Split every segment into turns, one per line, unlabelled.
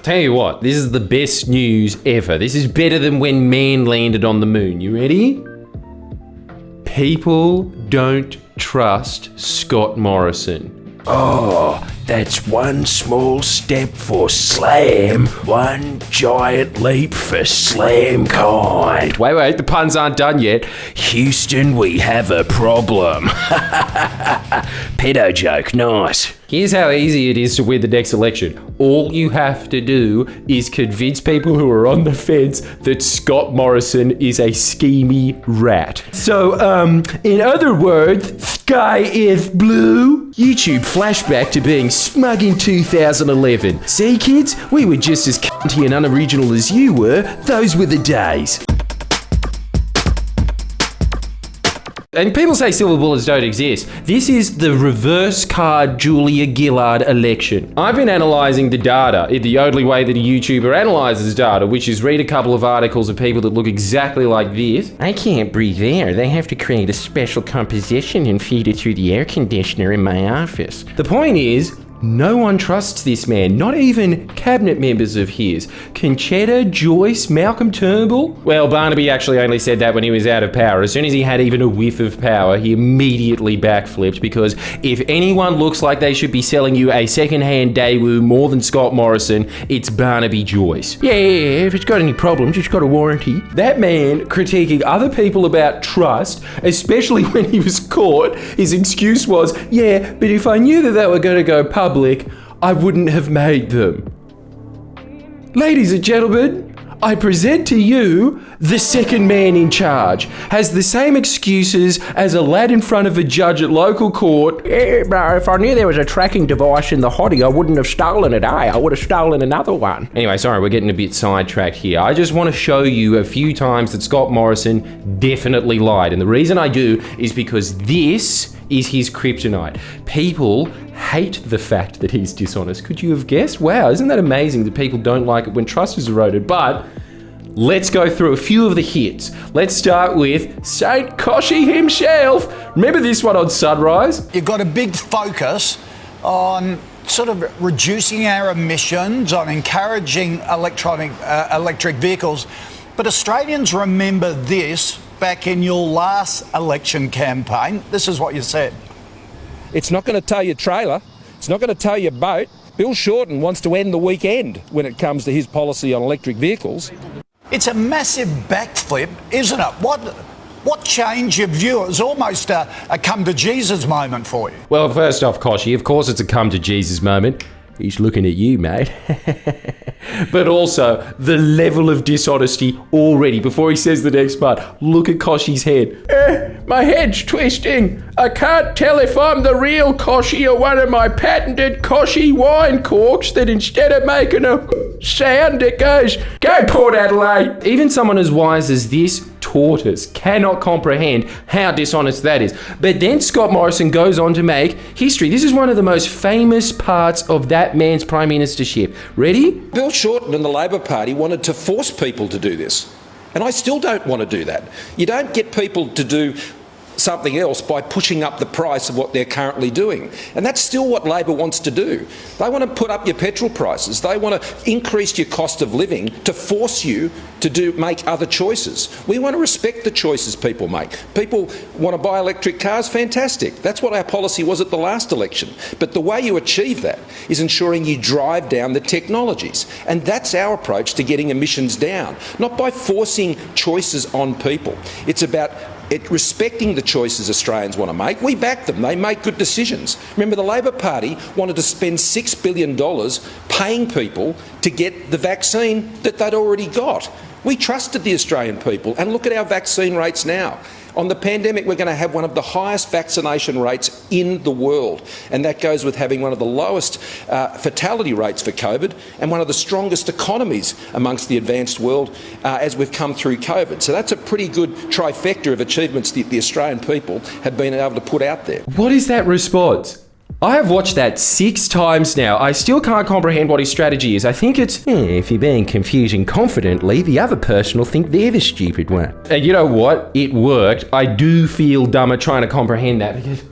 Tell you what, this is the best news ever. This is better than when man landed on the moon. You ready? People don't trust Scott Morrison.
Oh, that's one small step for Slam, one giant leap for Slamkind.
Wait, the puns aren't done yet.
Houston, we have a problem. Pedo joke, nice.
Here's how easy it is to win the next election. All you have to do is convince people who are on the fence that Scott Morrison is a schemy rat. So, in other words, sky is blue. YouTube flashback to being smug in 2011. See, kids? We were just as cunty and unoriginal as you were. Those were the days. And people say silver bullets don't exist. This is the reverse card Julia Gillard election. I've been analysing the data in the only way that a YouTuber analyses data, which is read a couple of articles of people that look exactly like this. I can't breathe air. They have to create a special composition and feed it through the air conditioner in my office. The point is, no one trusts this man, not even cabinet members of his. Conchetta, Joyce, Malcolm Turnbull. Well, Barnaby actually only said that when he was out of power. As soon as he had even a whiff of power, he immediately backflipped, because if anyone looks like they should be selling you a second-hand Daewoo more than Scott Morrison, it's Barnaby Joyce. Yeah, if it's got any problems, it's got a warranty. That man critiquing other people about trust, especially when he was caught, his excuse was, yeah, but if I knew that they were going to go public, I wouldn't have made them. Ladies and gentlemen, I present to you the second man in charge. Has the same excuses as a lad in front of a judge at local court. Yeah, bro, if I knew there was a tracking device in the hottie, I wouldn't have stolen it, I would have stolen another one. Anyway, sorry, we're getting a bit sidetracked here. I just want to show you a few times that Scott Morrison definitely lied. And the reason I do is because this is his kryptonite. People hate the fact that he's dishonest. Could you have guessed? Wow, isn't that amazing that people don't like it when trust is eroded? But let's go through a few of the hits. Let's start with Saint Koshy himself. Remember this one on Sunrise?
You've got a big focus on sort of reducing our emissions, on encouraging electric vehicles. But Australians remember this back in your last election campaign. This is what you said.
It's not going to tow your trailer. It's not going to tow your boat. Bill Shorten wants to end the weekend when it comes to his policy on electric vehicles.
It's a massive backflip, isn't it? What changed your view? It was almost a come to Jesus moment for you.
Well, first off, Koshy, of course it's a come to Jesus moment. He's looking at you, mate. But also, the level of dishonesty already, before he says the next part. Look at Koshy's head. My head's twisting. I can't tell if I'm the real Koshy or one of my patented Koshy wine corks that instead of making a sound, it goes, go Port Adelaide. Even someone as wise as this tortoise cannot comprehend how dishonest that is. But then Scott Morrison goes on to make history. This is one of the most famous parts of that man's prime ministership. Ready?
Bill Shorten and the Labor Party wanted to force people to do this. And I still don't want to do that. You don't get people to do something else by pushing up the price of what they're currently doing. And that's still what Labor wants to do. They want to put up your petrol prices. They want to increase your cost of living to force you to make other choices. We want to respect the choices people make. People want to buy electric cars, fantastic. That's what our policy was at the last election. But the way you achieve that is ensuring you drive down the technologies. And that's our approach to getting emissions down, not by forcing choices on people. It's about respecting the choices Australians want to make. We back them. They make good decisions. Remember, the Labor Party wanted to spend $6 billion paying people to get the vaccine that they'd already got. We trusted the Australian people, and look at our vaccine rates now. On the pandemic, we're going to have one of the highest vaccination rates in the world, and that goes with having one of the lowest fatality rates for COVID and one of the strongest economies amongst the advanced world as we've come through COVID. So that's a pretty good trifecta of achievements that the Australian people have been able to put out there.
What is that response? I have watched that 6 times now. I still can't comprehend what his strategy is. I think it's, if you're being confusing confidently, the other person will think they're the stupid one. And you know what? It worked. I do feel dumber trying to comprehend that because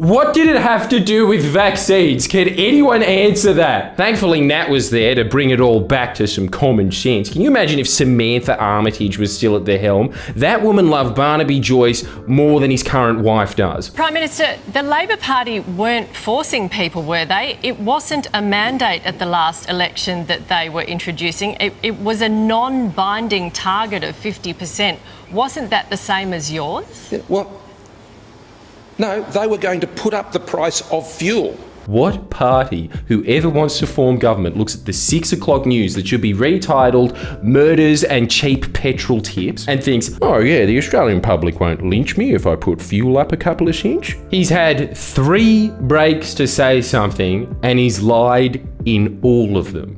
What did it have to do with vaccines? Can anyone answer that? Thankfully, Nat was there to bring it all back to some common sense. Can you imagine if Samantha Armitage was still at the helm? That woman loved Barnaby Joyce more than his current wife does.
Prime Minister, the Labor Party weren't forcing people, were they? It wasn't a mandate at the last election that they were introducing. It was a non-binding target of 50%. Wasn't that the same as yours?
Well, no, they were going to put up the price of fuel.
What party, whoever wants to form government, looks at the 6 o'clock news that should be retitled Murders and Cheap Petrol Tips and thinks, oh yeah, the Australian public won't lynch me if I put fuel up a couple of cents? He's had 3 breaks to say something and he's lied in all of them.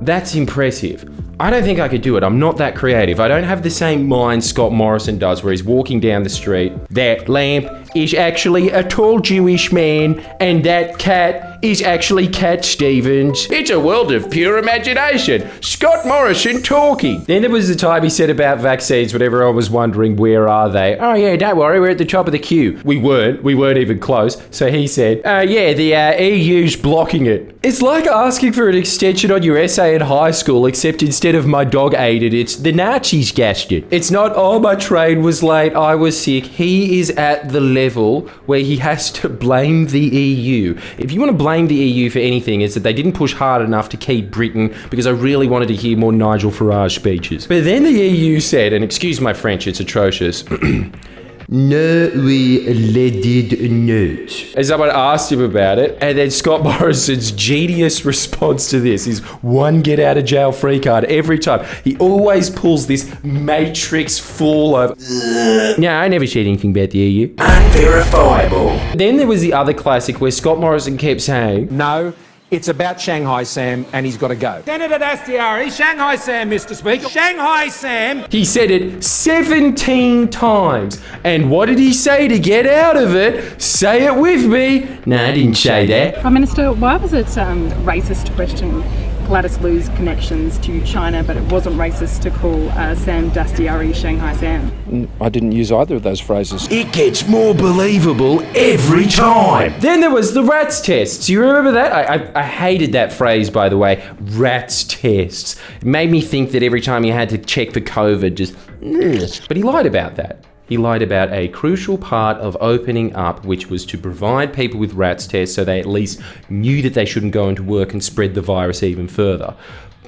That's impressive. I don't think I could do it. I'm not that creative. I don't have the same mind Scott Morrison does where he's walking down the street. That lamp is actually a tall Jewish man and that cat is actually Cat Stevens. It's a world of pure imagination. Scott Morrison talking. Then there was the time he said about vaccines when everyone was wondering where are they. Oh yeah, don't worry, we're at the top of the queue. We weren't even close. So he said, yeah, the EU's blocking it. It's like asking for an extension on your essay in high school, except instead of my dog ate it, it's the Nazis gassed it. It's not, oh, my train was late, I was sick. He is at the level where he has to blame the EU. If you want to blame the EU for anything, it's that they didn't push hard enough to keep Britain, because I really wanted to hear more Nigel Farage speeches. But then the EU said, and excuse my French, it's atrocious, no, we did not. And someone asked him about it, and then Scott Morrison's genius response to this is one get out of jail free card every time. He always pulls this matrix full of, no, I never said anything about the EU.
Unverifiable.
Then there was the other classic where Scott Morrison kept saying,
No, it's about Shanghai Sam and he's got to go. Senator Dastyari, Shanghai Sam, Mr. Speaker. Shanghai Sam.
he said it 17 times. And what did he say to get out of it? Say it with me. No, I didn't say that.
Prime Minister, why was it racist to question Gladys Liu's connections to China, but it wasn't racist to call Sam Dastyari Shanghai Sam?
I didn't use either of those phrases.
It gets more believable every time.
Then there was the rats tests. You remember that? I hated that phrase, by the way. Rats tests. It made me think that every time you had to check for COVID, just... But he lied about that. He lied about a crucial part of opening up, which was to provide people with rats tests so they at least knew that they shouldn't go into work and spread the virus even further.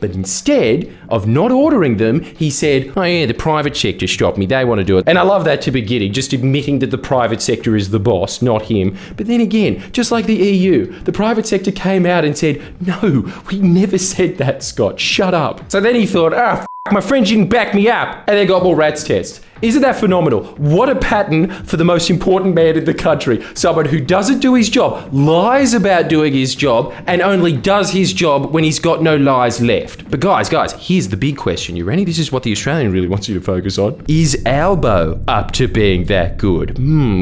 But instead of not ordering them, he said, oh yeah, the private sector stopped me, they want to do it. And I love that to beginning, just admitting that the private sector is the boss, not him. But then again, just like the EU, the private sector came out and said, no, we never said that, Scott, shut up. So then he thought, my friends didn't back me up, and they got more rats tests. Isn't that phenomenal? What a pattern for the most important man in the country. Someone who doesn't do his job, lies about doing his job, and only does his job when he's got no lies left. But guys, here's the big question. You ready? This is what the Australian really wants you to focus on. Is Albo up to being that good?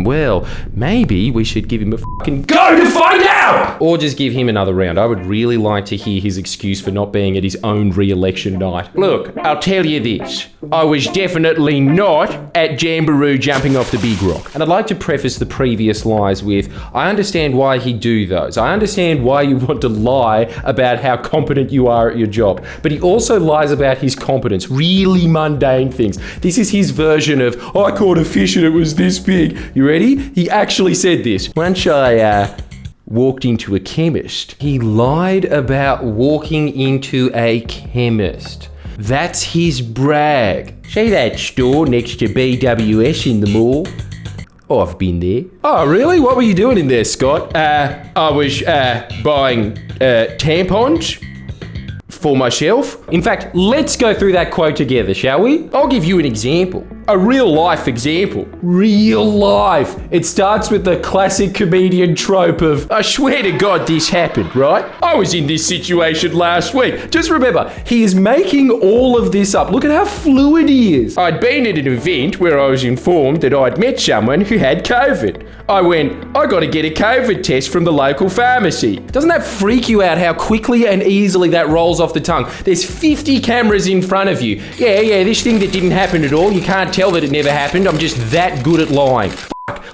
Well, maybe we should give him a fucking go to find out! Or just give him another round. I would really like to hear his excuse for not being at his own re-election night. Look, I'll tell you this. I was definitely not at Jamboree jumping off the big rock. And I'd like to preface the previous lies with, I understand why he'd do those. I understand why you want to lie about how competent you are at your job. But he also lies about his competence, really mundane things. This is his version of, I caught a fish and it was this big. You ready? He actually said this. Once I walked into a chemist. He lied about walking into a chemist. That's his brag. See that store next to BWS in the mall? Oh, I've been there. Oh, really? What were you doing in there, Scott? I was buying tampons for myself. In fact, let's go through that quote together, shall we? I'll give you an example. A real life example. Real life. It starts with the classic comedian trope of, I swear to God this happened, right? I was in this situation last week. Just remember, he is making all of this up. Look at how fluid he is. I'd been at an event where I was informed that I'd met someone who had COVID. I went, I got to get a COVID test from the local pharmacy. Doesn't that freak you out how quickly and easily that rolls off the tongue? There's 50 cameras in front of you. Yeah, this thing that didn't happen at all, you can't tell that it never happened. I'm just that good at lying.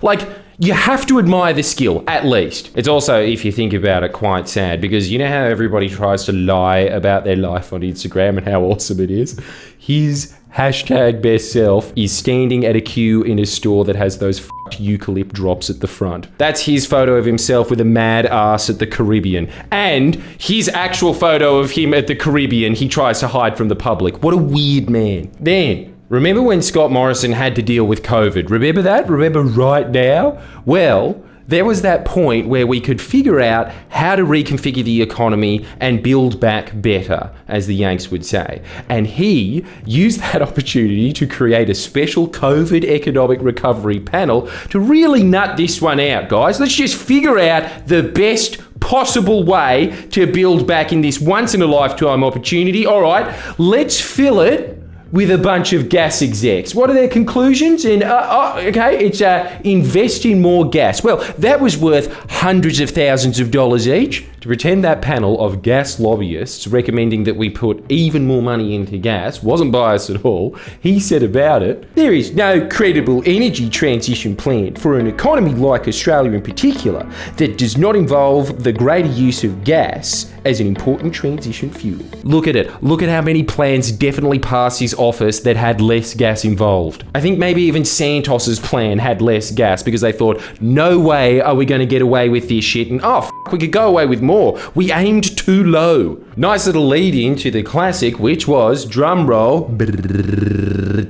Like, You have to admire the skill, at least. It's also, if you think about it, quite sad, because you know how everybody tries to lie about their life on Instagram and how awesome it is? His hashtag best self is standing at a queue in a store that has those eucalypt drops at the front. That's his photo of himself with a mad ass at the Caribbean. And his actual photo of him at the Caribbean he tries to hide from the public. What a weird man. Then, remember when Scott Morrison had to deal with COVID? Remember that? Remember right now? Well, there was that point where we could figure out how to reconfigure the economy and build back better, as the Yanks would say. And he used that opportunity to create a special COVID economic recovery panel to really nut this one out, guys. Let's just figure out the best possible way to build back in this once-in-a-lifetime opportunity. All right, let's fill it with a bunch of gas execs. What are their conclusions? And it's invest in more gas. Well, that was worth hundreds of thousands of dollars each. To pretend that panel of gas lobbyists recommending that we put even more money into gas wasn't biased at all, he said about it, there is no credible energy transition plan for an economy like Australia in particular that does not involve the greater use of gas as an important transition fuel. Look at it. Look at how many plans definitely passed his office that had less gas involved. I think maybe even Santos's plan had less gas because they thought, no way are we going to get away with this shit, and we could go away with more. We aimed too low. Nice little lead into the classic, which was, drum roll, the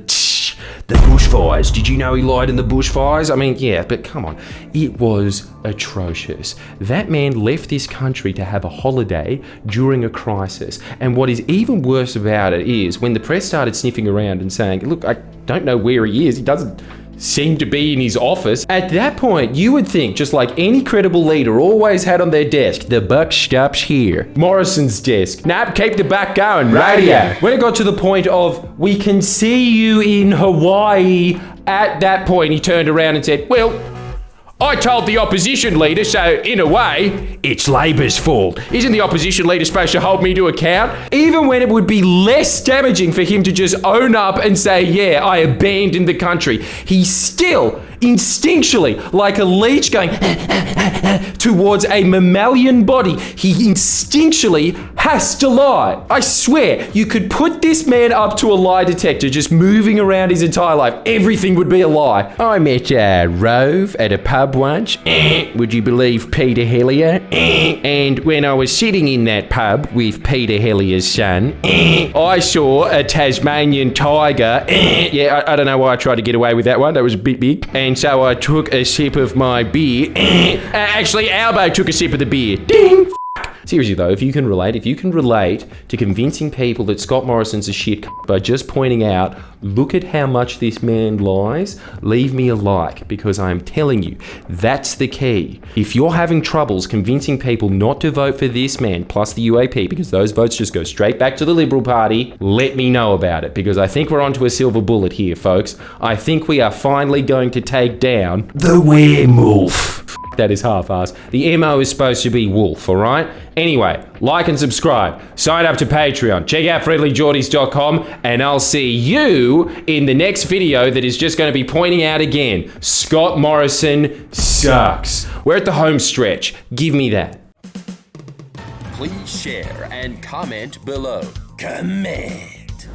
bushfires. Did you know he lied in the bushfires? I mean, yeah, but come on. It was atrocious. That man left this country to have a holiday during a crisis. And what is even worse about it is when the press started sniffing around and saying, look, I don't know where he is. He doesn't seem to be in his office. At that point, you would think, just like any credible leader always had on their desk, the buck stops here. Morrison's desk. Nope, keep the buck going. Radio. When it got to the point of, we can see you in Hawaii, at that point he turned around and said, well, I told the opposition leader, so in a way, it's Labor's fault. Isn't the opposition leader supposed to hold me to account? Even when it would be less damaging for him to just own up and say, yeah, I abandoned the country, he still instinctually, like a leech going towards a mammalian body, he instinctually has to lie. I swear, you could put this man up to a lie detector just moving around his entire life. Everything would be a lie. I met Rove at a pub once. Would you believe Peter Hellier? And when I was sitting in that pub with Peter Hellier's son, I saw a Tasmanian tiger. Yeah, I don't know why I tried to get away with that one. That was a bit big. And so I took a sip of my beer. Actually, Albo took a sip of the beer. Ding! Seriously though, if you can relate to convincing people that Scott Morrison's a shit by just pointing out, look at how much this man lies, leave me a like, because I am telling you, that's the key. If you're having troubles convincing people not to vote for this man, plus the UAP, because those votes just go straight back to the Liberal Party, let me know about it, because I think we're onto a silver bullet here, folks. I think we are finally going to take down
the werewolf.
That is half-assed. The MO is supposed to be wolf, alright? Anyway, like and subscribe. Sign up to Patreon. Check out friendlyjordies.com, and I'll see you in the next video that is just going to be pointing out again, Scott Morrison sucks. We're at the home stretch. Give me that.
Please share and comment below. Comment.